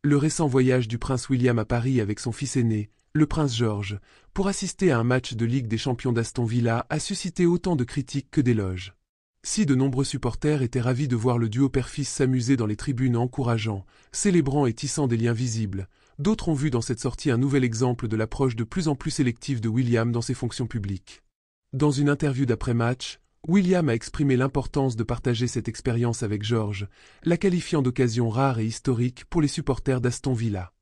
Le récent voyage du prince William à Paris avec son fils aîné, le prince George, pour assister à un match de Ligue des Champions d'Aston Villa a suscité autant de critiques que d'éloges. Si de nombreux supporters étaient ravis de voir le duo père-fils s'amuser dans les tribunes encourageant, célébrant et tissant des liens visibles, d'autres ont vu dans cette sortie un nouvel exemple de l'approche de plus en plus sélective de William dans ses fonctions publiques. Dans une interview d'après-match, William a exprimé l'importance de partager cette expérience avec George, la qualifiant d'occasion rare et historique pour les supporters d'Aston Villa.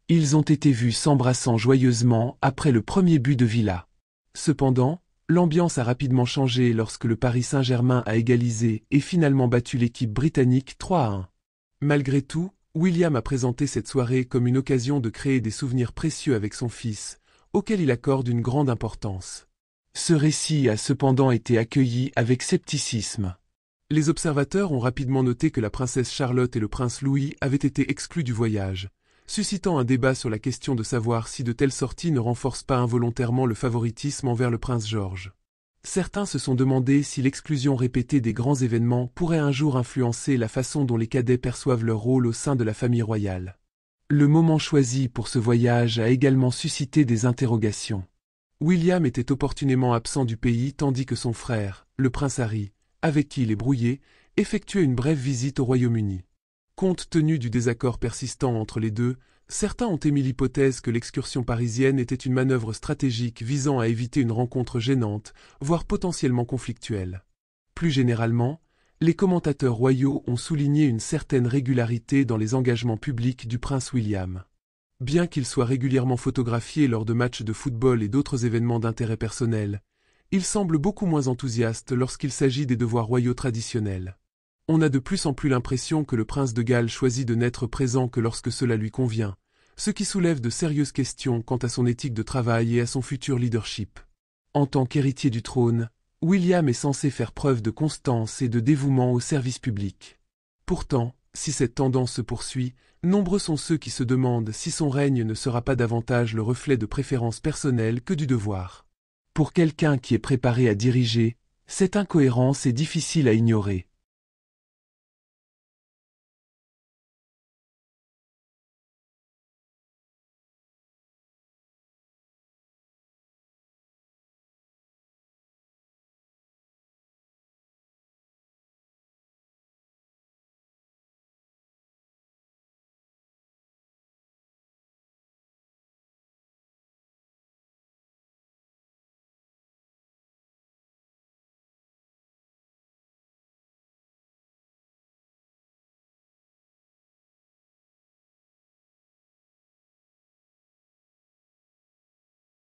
Ils ont été vus s'embrassant joyeusement après le premier but de Villa. Cependant, l'ambiance a rapidement changé lorsque le Paris Saint-Germain a égalisé et finalement battu l'équipe britannique 3-1. Malgré tout, William a présenté cette soirée comme une occasion de créer des souvenirs précieux avec son fils, auquel il accorde une grande importance. Ce récit a cependant été accueilli avec scepticisme. Les observateurs ont rapidement noté que la princesse Charlotte et le prince Louis avaient été exclus du voyage, suscitant un débat sur la question de savoir si de telles sorties ne renforcent pas involontairement le favoritisme envers le prince George. Certains se sont demandé si l'exclusion répétée des grands événements pourrait un jour influencer la façon dont les cadets perçoivent leur rôle au sein de la famille royale. Le moment choisi pour ce voyage a également suscité des interrogations. William était opportunément absent du pays tandis que son frère, le prince Harry, avec qui il est brouillé, effectuait une brève visite au Royaume-Uni. Compte tenu du désaccord persistant entre les deux, certains ont émis l'hypothèse que l'excursion parisienne était une manœuvre stratégique visant à éviter une rencontre gênante, voire potentiellement conflictuelle. Plus généralement, les commentateurs royaux ont souligné une certaine régularité dans les engagements publics du prince William. Bien qu'il soit régulièrement photographié lors de matchs de football et d'autres événements d'intérêt personnel, il semble beaucoup moins enthousiaste lorsqu'il s'agit des devoirs royaux traditionnels. On a de plus en plus l'impression que le prince de Galles choisit de n'être présent que lorsque cela lui convient, ce qui soulève de sérieuses questions quant à son éthique de travail et à son futur leadership. En tant qu'héritier du trône, William est censé faire preuve de constance et de dévouement au service public. Pourtant, si cette tendance se poursuit, nombreux sont ceux qui se demandent si son règne ne sera pas davantage le reflet de préférences personnelles que du devoir. Pour quelqu'un qui est préparé à diriger, cette incohérence est difficile à ignorer.